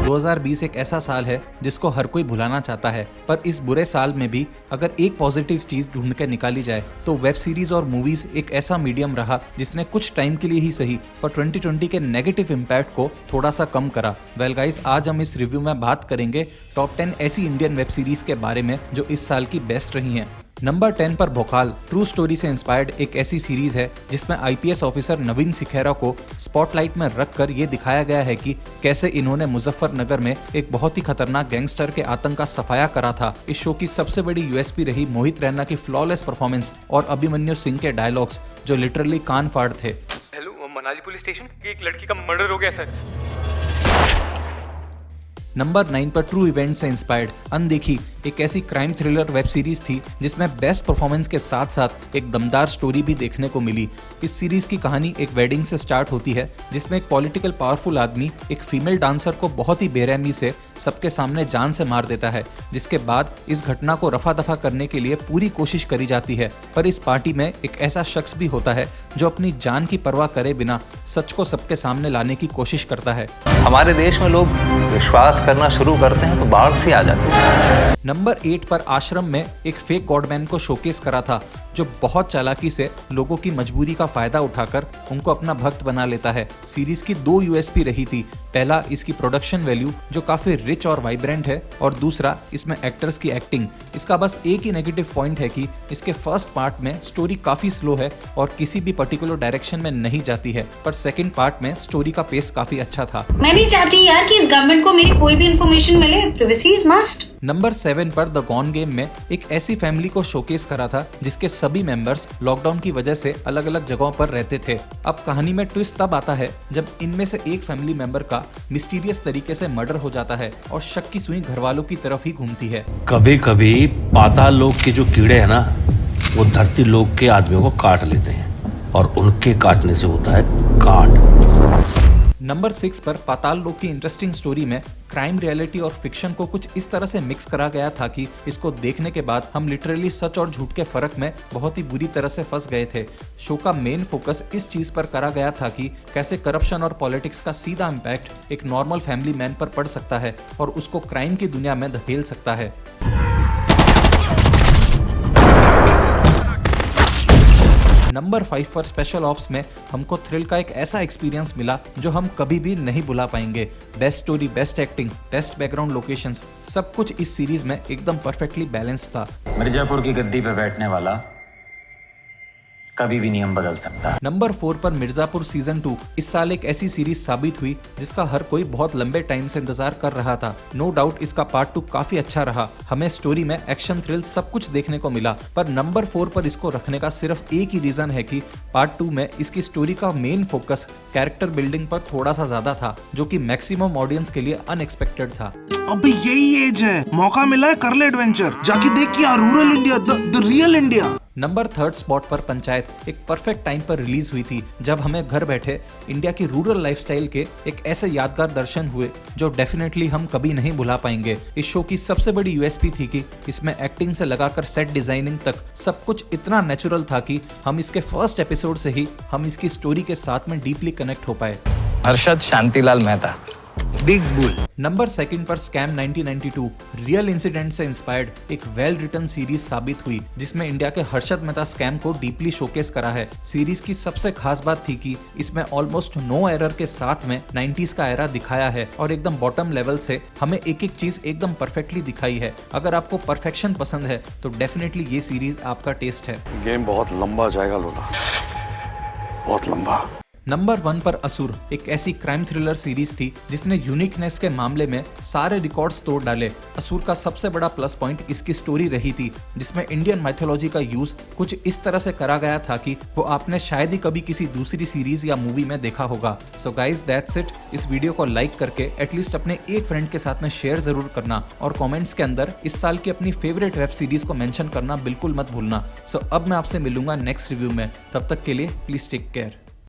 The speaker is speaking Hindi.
2020 एक ऐसा साल है जिसको हर कोई भुलाना चाहता है, पर इस बुरे साल में भी अगर एक पॉजिटिव चीज ढूंढ कर निकाली जाए तो वेब सीरीज और मूवीज एक ऐसा मीडियम रहा जिसने कुछ टाइम के लिए ही सही पर 2020 के नेगेटिव इम्पैक्ट को थोड़ा सा कम करा। वेल गाइस, आज हम इस रिव्यू में बात करेंगे टॉप 10 ऐसी इंडियन वेब सीरीज के बारे में जो इस साल की बेस्ट रही हैं। नंबर 10 पर भोकाल ट्रू स्टोरी से इंस्पायर्ड एक ऐसी सीरीज है जिसमें आईपीएस ऑफिसर नवीन सिखेरा को स्पॉटलाइट में रखकर ये दिखाया गया है कि कैसे इन्होंने मुजफ्फरनगर में एक बहुत ही खतरनाक गैंगस्टर के आतंक का सफाया करा था। इस शो की सबसे बड़ी यूएसपी रही मोहित रैना की फ्लॉलेस परफॉर्मेंस और अभिमन्यु सिंह के डायलॉग्स जो लिटरली कान फाड़ थे। हेलो, मनाली पुलिस स्टेशन की एक लड़की का मर्डर हो गया सर। नंबर 9 पर ट्रू इवेंट से इंस्पायर्ड अनदेखी एक ऐसी क्राइम थ्रिलर वेब सीरीज थी जिसमें बेस्ट परफॉर्मेंस के साथ साथ एक दमदार स्टोरी भी देखने को मिली। इस सीरीज की कहानी एक वेडिंग से स्टार्ट होती है जिसमें एक पॉलिटिकल पावरफुल आदमी एक फीमेल डांसर को बहुत ही बेरहमी से सबके सामने जान से मार देता है, जिसके बाद इस घटना को रफा दफा करने के लिए पूरी कोशिश करी जाती है। पर इस पार्टी में एक ऐसा शख्स भी होता है जो अपनी जान की परवाह करे बिना सच को सबके सामने लाने की कोशिश करता है। हमारे देश में लोग विश्वास करना शुरू करते हैं तो बाढ़ सी आ जाती है। नंबर 8 पर आश्रम में एक फेक गॉडमैन को शोकेस करा था जो बहुत चालाकी से लोगों की मजबूरी का फायदा उठाकर उनको अपना भक्त बना लेता है। सीरीज की 2 यूएसपी रही थी। पहला, इसकी प्रोडक्शन वैल्यू जो काफी रिच और वाइब्रेंट है, और दूसरा इसमें एक्टर्स की एक्टिंग। इसका बस एक ही नेगेटिव पॉइंट है कि इसके फर्स्ट पार्ट में स्टोरी काफी स्लो है और किसी भी पर्टिकुलर डायरेक्शन में नहीं जाती है, पर सेकंड पार्ट में स्टोरी का पेस काफी अच्छा था। मैं नहीं चाहती यार कि इस गवर्नमेंट को मेरी कोई भी इंफॉर्मेशन मिले। Privacy is must. नंबर 7 पर द गॉन गेम में एक ऐसी फैमिली को शोकेस करा था जिसके सभी मेंबर्स लॉकडाउन की वजह से अलग अलग जगहों पर रहते थे। अब कहानी में ट्विस्ट तब आता है जब इनमें से एक फैमिली मेंबर का मिस्टीरियस तरीके से मर्डर हो जाता है और शक की सुई घर वालों की तरफ ही घूमती है। कभी कभी पाताल लोक के जो कीड़े हैं ना, वो धरती लोक के आदमियों को काट लेते हैं और उनके काटने से होता है कांड। नंबर 6 पर पाताल लोक की इंटरेस्टिंग स्टोरी में क्राइम, रियलिटी और फिक्शन को कुछ इस तरह से मिक्स करा गया था कि इसको देखने के बाद हम लिटरली सच और झूठ के फर्क में बहुत ही बुरी तरह से फंस गए थे। शो का मेन फोकस इस चीज पर करा गया था कि कैसे करप्शन और पॉलिटिक्स का सीधा इम्पैक्ट एक नॉर्मल फैमिली मैन पर पड़ सकता है और उसको क्राइम की दुनिया में धकेल सकता है। नंबर 5 पर स्पेशल ऑप्स में हमको थ्रिल का एक ऐसा एक्सपीरियंस मिला जो हम कभी भी नहीं भुला पाएंगे। Best story, best acting, best background locations, सब कुछ इस सीरीज में एकदम परफेक्टली बैलेंस्ड था। मिर्जापुर की गद्दी पे बैठने वाला कभी भी नियम बदल सकता है। नंबर 4 पर मिर्जापुर सीजन 2 इस साल एक ऐसी सीरीज साबित हुई जिसका हर कोई बहुत लंबे टाइम से इंतजार कर रहा था। नो डाउट इसका पार्ट 2 काफी अच्छा रहा। हमें स्टोरी में एक्शन, थ्रिल सब कुछ देखने को मिला, पर नंबर 4 पर इसको रखने का सिर्फ एक ही रीजन है कि पार्ट 2 में इसकी स्टोरी का मेन फोकस कैरेक्टर बिल्डिंग पर थोड़ा सा ज्यादा था, जो कि मैक्सिमम ऑडियंस के लिए अनएक्सपेक्टेड था। अबे यही एज है, मौका मिला है, कर ले एडवेंचर, जाके देख क्या rural India, the real India. Number 3 spot पर पंचायत एक परफेक्ट टाइम पर रिलीज हुई थी जब हमें घर बैठे इंडिया की रूरल लाइफस्टाइल के एक ऐसे यादगार दर्शन हुए जो डेफिनेटली हम कभी नहीं भुला पाएंगे। इस शो की सबसे बड़ी यूएसपी थी कि इसमें एक्टिंग से लगाकर सेट डिजाइनिंग तक सब कुछ इतना नेचुरल था कि हम इसके फर्स्ट एपिसोड से ही हम इसकी स्टोरी के साथ में डीपली कनेक्ट हो पाए। Harshad Shantilal Mehta, big bull. Number 2 पर स्कैम 1992 रियल इंसिडेंट से इंस्पायर्ड एक वेल रिटन सीरीज साबित हुई जिसमें इंडिया के हर्षद मेहता स्कैम को डीपली शोकेस करा है। सीरीज की सबसे खास बात थी कि इसमें ऑलमोस्ट नो एरर के साथ में 90s का एरा दिखाया है और एकदम बॉटम लेवल से हमें एक एक चीज एकदम परफेक्टली दिखाई है। अगर आपको परफेक्शन पसंद है तो डेफिनेटली ये सीरीज आपका टेस्ट है। गेम बहुत लंबा जाएगा लोला, बहुत लंबा। नंबर 1 पर असुर एक ऐसी क्राइम थ्रिलर सीरीज थी जिसने यूनिकनेस के मामले में सारे रिकॉर्ड्स तोड़ डाले। असुर का सबसे बड़ा प्लस पॉइंट इसकी स्टोरी रही थी जिसमें इंडियन माइथोलॉजी का यूज कुछ इस तरह से करा गया था कि वो आपने शायद ही कभी किसी दूसरी सीरीज या मूवी में देखा होगा। So guys, that's it. इस वीडियो को लाइक करके एटलीस्ट अपने एक फ्रेंड के साथ में शेयर जरूर करना और कॉमेंट्स के अंदर इस साल की अपनी फेवरेट वेब सीरीज को मेंशन करना बिल्कुल मत भूलना। सो अब मैं आपसे मिलूंगा नेक्स्ट रिव्यू में, तब तक के लिए प्लीज टेक केयर।